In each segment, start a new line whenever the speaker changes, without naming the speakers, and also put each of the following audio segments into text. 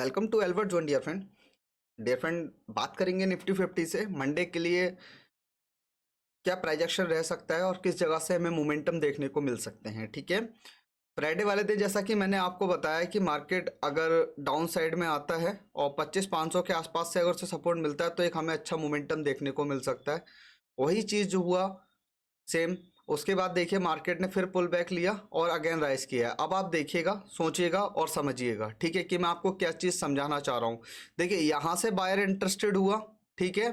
Welcome to Albert zone dear friend. बात करेंगे Nifty 50 से मंडे के लिए क्या प्राइजेक्शन रह सकता है और किस जगह से हमें मोमेंटम देखने को मिल सकते हैं। ठीक है, फ्राइडे वाले दिन जैसा कि मैंने आपको बताया कि मार्केट अगर डाउन साइड में आता है और 25,500 के आसपास से अगर उसे सपोर्ट मिलता है तो एक हमें अच्छा मोमेंटम देखने को मिल सकता है। वही चीज़ जो हुआ सेम, उसके बाद देखिए मार्केट ने फिर पुल बैक लिया और अगेन राइज किया। अब आप देखिएगा, सोचिएगा और समझिएगा, ठीक है, कि मैं आपको क्या चीज़ समझाना चाह रहा हूँ। देखिए यहाँ से बायर इंटरेस्टेड हुआ, ठीक है,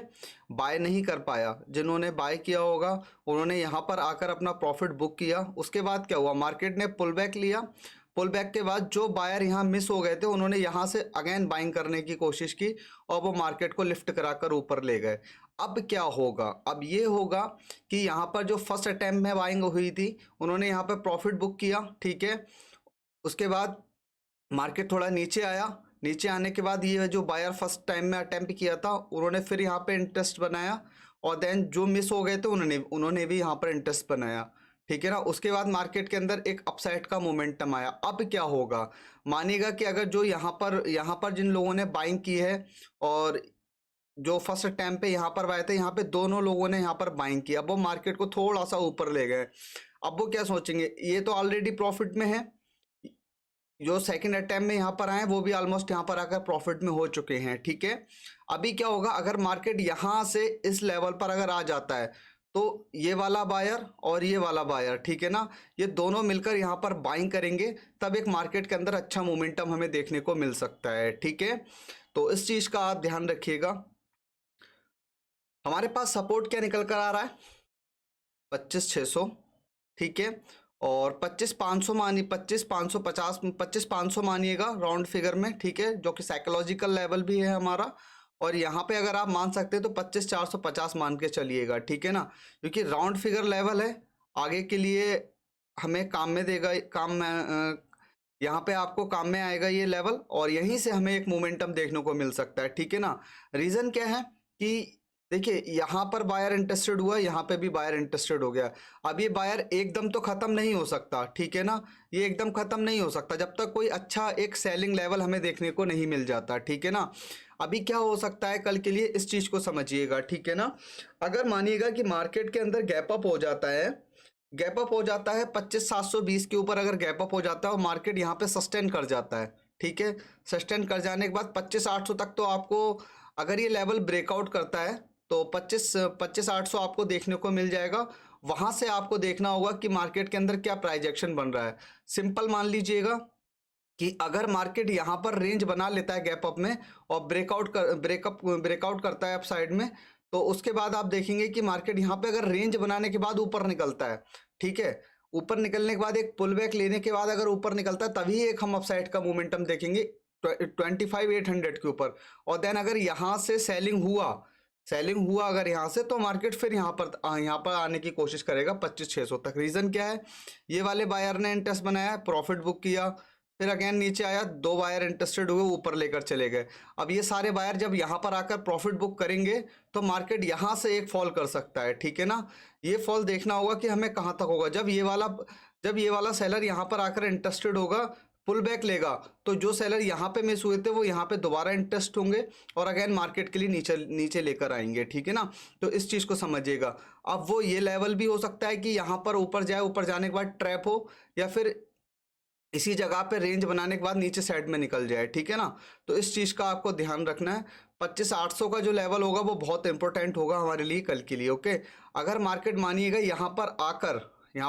बाय नहीं कर पाया। जिन्होंने बाय किया होगा उन्होंने यहाँ पर आकर अपना प्रॉफिट बुक किया। उसके बाद क्या हुआ, मार्केट ने पुल बैक लिया। पुल बैक के बाद जो बायर यहाँ मिस हो गए थे उन्होंने यहाँ से अगेन बाइंग करने की कोशिश की और वो मार्केट को लिफ्ट कराकर ऊपर ले गए। अब क्या होगा, अब ये होगा कि यहाँ पर जो फर्स्ट अटैम्प्ट में बाइंग हुई थी उन्होंने यहाँ पर प्रॉफिट बुक किया, ठीक है। उसके बाद मार्केट थोड़ा नीचे आया, नीचे आने के बाद ये जो बायर फर्स्ट टाइम में अटेम्प्ट किया था उन्होंने फिर यहाँ पे इंटरेस्ट बनाया और देन जो मिस हो गए थे उन्होंने भी यहाँ पर इंटरेस्ट बनाया, ठीक है ना। उसके बाद मार्केट के अंदर एक अपसाइड का मोमेंटम आया। अब क्या होगा, मानिएगा कि अगर जो यहाँ पर जिन लोगों ने बाइंग की है और जो फर्स्ट टाइम पे यहाँ पर आए थे, यहाँ पे दोनों लोगों ने यहाँ पर बाइंग किया, अब वो मार्केट को थोड़ा सा ऊपर ले गए। अब वो क्या सोचेंगे, ये तो ऑलरेडी प्रॉफिट में है, जो सेकंड अटेम्प्ट में यहाँ पर आए वो भी ऑलमोस्ट यहाँ पर आकर प्रॉफिट में हो चुके हैं, ठीक है। अभी क्या होगा, अगर मार्केट यहाँ से इस लेवल पर अगर आ जाता है तो ये वाला बायर और ये वाला बायर, ठीक है ना, ये दोनों मिलकर यहाँ पर बाइंग करेंगे, तब एक मार्केट के अंदर अच्छा मोमेंटम हमें देखने को मिल सकता है, ठीक है। तो इस चीज़ का आप ध्यान रखिएगा। हमारे पास सपोर्ट क्या निकल कर आ रहा है, 25,600, ठीक है, और 25,500 मानिए, 25,550, 25,500 मानिएगा राउंड फिगर में, ठीक है, जो कि साइकोलॉजिकल लेवल भी है हमारा। और यहाँ पे अगर आप मान सकते हैं तो 25,450 मान के चलिएगा, ठीक है ना, क्योंकि राउंड फिगर लेवल है, आगे के लिए हमें काम में देगा, काम में यहाँ पे आपको काम में आएगा ये लेवल, और यहीं से हमें एक मोमेंटम देखने को मिल सकता है, ठीक है ना। रीज़न क्या है कि देखिए यहाँ पर बायर इंटरेस्टेड हुआ, यहाँ पे भी बायर इंटरेस्टेड हो गया। अब ये बायर एकदम तो ख़त्म नहीं हो सकता, ठीक है ना, ये एकदम ख़त्म नहीं हो सकता जब तक कोई अच्छा एक सेलिंग लेवल हमें देखने को नहीं मिल जाता, ठीक है ना। अभी क्या हो सकता है कल के लिए, इस चीज़ को समझिएगा, ठीक है ना। अगर मानिएगा कि मार्केट के अंदर गैप अप हो जाता है, गैप अप हो जाता है 25,720 के ऊपर, अगर गैप अप हो जाता है और मार्केट यहाँ पे सस्टेन कर जाता है, ठीक है, सस्टेन कर जाने के बाद 25,800 तक तो आपको, अगर ये लेवल ब्रेकआउट करता है तो 25,800 आपको देखने को मिल जाएगा। वहां से आपको देखना होगा कि मार्केट के अंदर क्या प्राइजेक्शन बन रहा है। सिंपल मान लीजिएगा कि अगर मार्केट यहाँ पर रेंज बना लेता है गैप अप में और ब्रेकआउट करता है अप साइड में, तो उसके बाद आप देखेंगे कि मार्केट यहाँ पे अगर रेंज बनाने के बाद ऊपर निकलता है, ठीक है, ऊपर निकलने के बाद एक पुल बैक लेने के बाद अगर ऊपर निकलता है तभी एक हम अपसाइड का मोमेंटम देखेंगे 25,800 के ऊपर। और देन अगर यहाँ से सेलिंग हुआ अगर यहाँ से, तो मार्केट फिर यहाँ पर आने की कोशिश करेगा 25,600 तक। रीज़न क्या है, ये वाले बायर ने इंटरेस्ट बनाया, प्रॉफिट बुक किया, फिर अगेन नीचे आया, दो बायर इंटरेस्टेड हुए, ऊपर लेकर चले गए। अब ये सारे बायर जब यहाँ पर आकर प्रॉफिट बुक करेंगे तो मार्केट यहाँ से एक फॉल कर सकता है, ठीक है ना। ये फॉल देखना होगा कि हमें कहाँ तक होगा। जब ये वाला सेलर यहाँ पर आकर इंटरेस्टेड होगा, पुल बैक लेगा, तो जो सेलर यहाँ पे मिस हुए थे वो यहाँ पे दोबारा इंटरेस्ट होंगे और अगेन मार्केट के लिए नीचे नीचे लेकर आएंगे, ठीक है ना। तो इस चीज़ को समझिएगा। अब वो ये लेवल भी हो सकता है कि यहाँ पर ऊपर जाए, ऊपर जाने के बाद ट्रैप हो, या फिर इसी जगह पे रेंज बनाने के बाद नीचे साइड में निकल जाए, ठीक है ना। तो इस चीज़ का आपको ध्यान रखना है। 25,800 का जो लेवल होगा वो बहुत इंपॉर्टेंट होगा हमारे लिए कल के लिए, ओके। अगर मार्केट मानिएगा यहाँ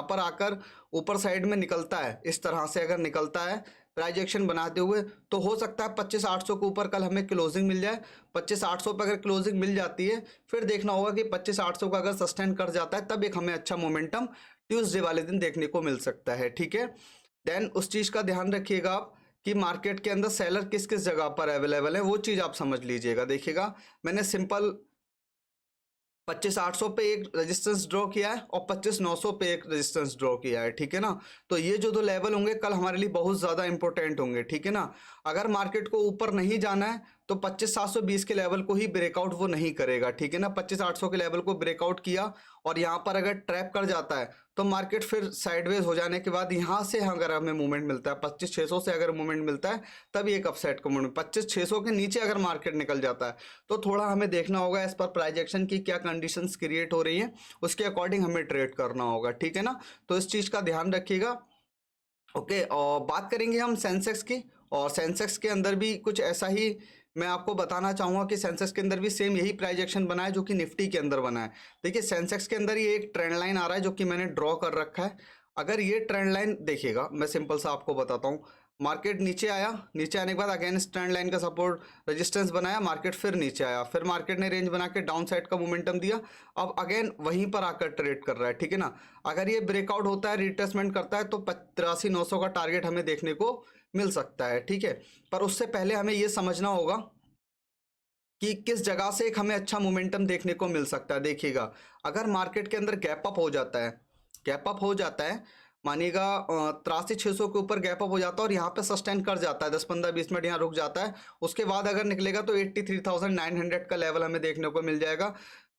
पर आकर ऊपर साइड में निकलता है, इस तरह से अगर निकलता है प्राइजेक्शन बनाते हुए, तो हो सकता है 25,800 के ऊपर कल हमें क्लोजिंग मिल जाए। 25,800 पर अगर क्लोजिंग मिल जाती है, फिर देखना होगा कि 25,800 का अगर सस्टेन कर जाता है तब एक हमें अच्छा मोमेंटम ट्यूसडे वाले दिन देखने को मिल सकता है, ठीक है। देन उस चीज़ का ध्यान रखिएगा आप कि मार्केट के अंदर सेलर किस किस जगह पर अवेलेबल है, वो चीज़ आप समझ लीजिएगा। देखिएगा, मैंने सिंपल 25,800 पे एक रेजिस्टेंस ड्रॉ किया है और 25,900 पे एक रेजिस्टेंस ड्रॉ किया है, ठीक है ना। तो ये जो दो लेवल होंगे कल हमारे लिए बहुत ज़्यादा इंपॉर्टेंट होंगे, ठीक है ना। अगर मार्केट को ऊपर नहीं जाना है तो 25,720 के लेवल को ही ब्रेकआउट वो नहीं करेगा, ठीक है ना। 25,800 के लेवल को ब्रेकआउट किया और यहाँ पर अगर ट्रैप कर जाता है तो मार्केट फिर साइडवेज हो जाने के बाद यहाँ से अगर हमें मूवमेंट मिलता है 25,600 से अगर मूवमेंट मिलता है तब एक अपसाइड का मूवमेंट। 25,600 के नीचे अगर मार्केट निकल जाता है तो थोड़ा हमें देखना होगा एज पर प्राइजेक्शन की क्या कंडीशंस क्रिएट हो रही हैं, उसके अकॉर्डिंग हमें ट्रेड करना होगा, ठीक है ना। तो इस चीज़ का ध्यान रखिएगा। ओके, और बात करेंगे हम सेंसेक्स की, और सेंसेक्स के अंदर भी कुछ ऐसा ही मैं आपको बताना चाहूँगा कि सेंसेक्स के अंदर भी सेम यही प्राइजेक्शन बना है जो कि निफ्टी के अंदर बना है। देखिए सेंसेक्स के अंदर ये एक ट्रेंड लाइन आ रहा है जो कि मैंने ड्रॉ कर रखा है। अगर ये ट्रेंड लाइन देखिएगा, मैं सिंपल सा आपको बताता हूँ, मार्केट नीचे आया, नीचे आने के बाद अगेन इस ट्रेंड लाइन का सपोर्ट रेजिस्टेंस बनाया, मार्केट फिर नीचे आया, फिर मार्केट ने रेंज बना के डाउन साइड का मोमेंटम दिया, अब अगेन वहीं पर आकर ट्रेड कर रहा है, ठीक है ना। अगर ये ब्रेकआउट होता है, रिट्रेसमेंट करता है तो 83,900 का टारगेट हमें देखने को मिल सकता है, ठीक है। पर उससे पहले हमें ये समझना होगा कि किस जगह से एक हमें अच्छा मोमेंटम देखने को मिल सकता है। देखिएगा अगर मार्केट के अंदर गैप अप हो जाता है, गैप अप हो जाता है, मानिएगा 83,600 के ऊपर गैप अप हो जाता है और यहाँ पे सस्टेन कर जाता है, 10-15-20 मिनट यहाँ रुक जाता है, उसके बाद अगर निकलेगा तो 83,900 का लेवल हमें देखने को मिल जाएगा।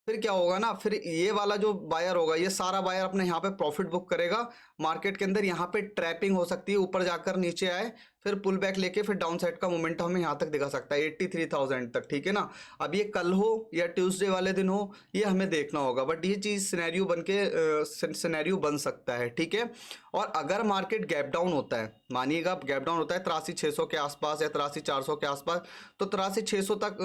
फिर क्या होगा ना, फिर ये वाला जो बायर होगा, ये सारा बायर अपने यहाँ पे प्रॉफिट बुक करेगा। मार्केट के अंदर यहाँ पे ट्रैपिंग हो सकती है, ऊपर जाकर नीचे आए, फिर पुल बैक लेके फिर डाउन साइड का मोमेंटम हमें यहाँ तक दिखा सकता है 83,000 तक, ठीक है ना। अब ये कल हो या ट्यूसडे वाले दिन हो, ये हमें देखना होगा, बट ये चीज़ सिनेरियो बन के सिनेरियो बन सकता है, ठीक है। और अगर मार्केट गैप डाउन होता है, मानिएगा गैप डाउन होता है 83,600 के आसपास या 83,400 के आसपास, तो 83,600 तक,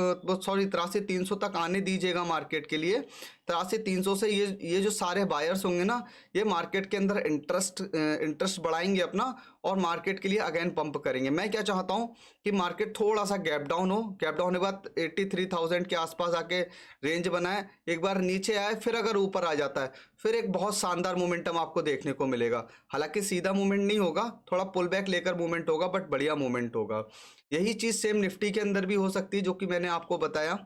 सॉरी 83,300 तक आने दीजिएगा मार्केट के लिए। 83,300 से ये जो सारे बायर्स होंगे ना, ये मार्केट के अंदर इंटरेस्ट बढ़ाएंगे अपना और मार्केट के लिए अगेन पंप करेंगे। मैं क्या चाहता हूँ कि मार्केट थोड़ा सा गैप डाउन हो, गैप डाउन के बाद 83,000 के आसपास आके रेंज बनाए, एक बार नीचे आए, फिर अगर ऊपर आ जाता है फिर एक बहुत शानदार मोमेंटम आपको देखने को मिलेगा। हालांकि सीधा मूवमेंट नहीं होगा, थोड़ा पुल बैक लेकर मूवमेंट होगा, बट बढ़िया मूवमेंट होगा। यही चीज़ सेम निफ्टी के अंदर भी हो सकती है जो कि मैंने आपको बताया।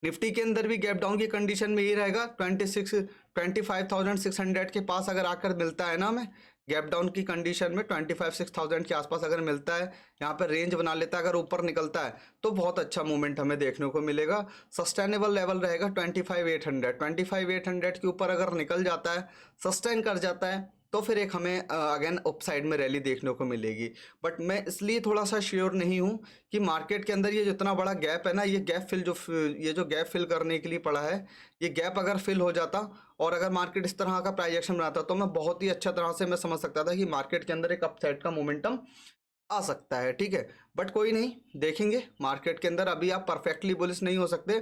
निफ्टी के अंदर भी गैप डाउन की कंडीशन में ये रहेगा, 25,600 के पास अगर आकर मिलता है ना हमें, गैप डाउन की कंडीशन में 25,600 के आसपास अगर मिलता है, यहाँ पर रेंज बना लेता है, अगर ऊपर निकलता है तो बहुत अच्छा मूवमेंट हमें देखने को मिलेगा। सस्टेनेबल लेवल रहेगा 25,800। 25,800 के ऊपर अगर निकल जाता है, सस्टेन कर जाता है, तो फिर एक हमें अगेन अपसाइड में रैली देखने को मिलेगी। बट मैं इसलिए थोड़ा सा श्योर नहीं हूँ कि मार्केट के अंदर ये जितना बड़ा गैप है ना, ये जो गैप फिल करने के लिए पड़ा है, ये गैप अगर फिल हो जाता और अगर मार्केट इस तरह का प्राइजेक्शन बनाता तो मैं बहुत ही अच्छा तरह से मैं समझ सकता था कि मार्केट के अंदर एक अपसाइड का मोमेंटम आ सकता है, ठीक है। बट कोई नहीं, देखेंगे मार्केट के अंदर। अभी आप परफेक्टली बुलिश नहीं हो सकते,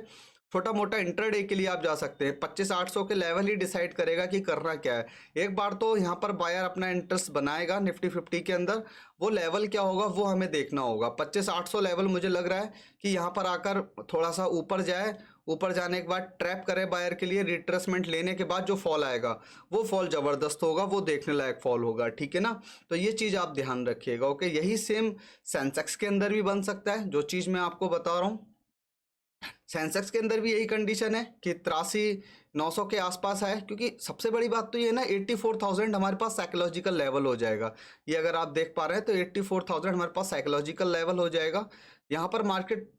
छोटा मोटा इंट्राडे के लिए आप जा सकते हैं। 25,800 के लेवल ही डिसाइड करेगा कि करना क्या है। एक बार तो यहाँ पर बायर अपना इंटरेस्ट बनाएगा निफ्टी 50 के अंदर, वो लेवल क्या होगा वो हमें देखना होगा। 25,800 लेवल मुझे लग रहा है कि यहाँ पर आकर थोड़ा सा ऊपर जाए, ऊपर जाने के बाद ट्रैप करे बायर के लिए, रिट्रेसमेंट लेने के बाद जो फॉल आएगा वो फॉल ज़बरदस्त होगा, वो देखने लायक फॉल होगा, ठीक है ना। तो ये चीज़ आप ध्यान रखिएगा। ओके, यही सेम सेंसेक्स के अंदर भी बन सकता है, जो चीज़ मैं आपको बता रहा हूँ। सेंसेक्स के अंदर भी यही कंडीशन है कि 83,900 के आसपास है, क्योंकि सबसे बड़ी बात तो ये ना 84,000 हमारे पास साइकोलॉजिकल लेवल हो जाएगा। ये अगर आप देख पा रहे हैं तो 84,000 हमारे पास साइकोलॉजिकल लेवल हो जाएगा। यहाँ पर मार्केट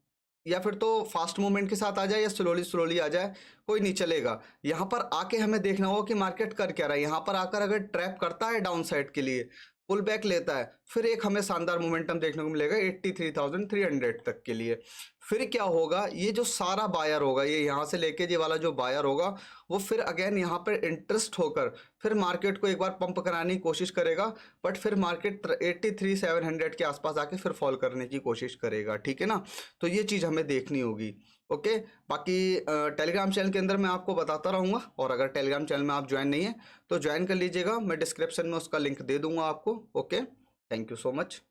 या फिर तो फास्ट मूवमेंट के साथ आ जाए या स्लोली आ जाए, कोई नहीं चलेगा। यहाँ पर आके हमें देखना होगा कि मार्केट कर क्या रहा है। यहाँ पर आकर अगर ट्रैप करता है डाउन साइड के लिए, पुल बैक लेता है, फिर एक हमें शानदार मोमेंटम देखने को मिलेगा 83,300 तक के लिए। फिर क्या होगा, ये जो सारा बायर होगा, ये यहाँ से लेके ये वाला जो बायर होगा, वो फिर अगेन यहाँ पर इंटरेस्ट होकर फिर मार्केट को एक बार पंप कराने की कोशिश करेगा, बट फिर मार्केट 83,700 के आसपास आके फिर फॉल करने की कोशिश करेगा, ठीक है ना। तो ये चीज़ हमें देखनी होगी। ओके, बाकी टेलीग्राम चैनल के अंदर मैं आपको बताता रहूँगा, और अगर टेलीग्राम चैनल में आप ज्वाइन नहीं है तो ज्वाइन कर लीजिएगा, मैं डिस्क्रिप्शन में उसका लिंक दे दूँगा आपको। Okay, thank you so much.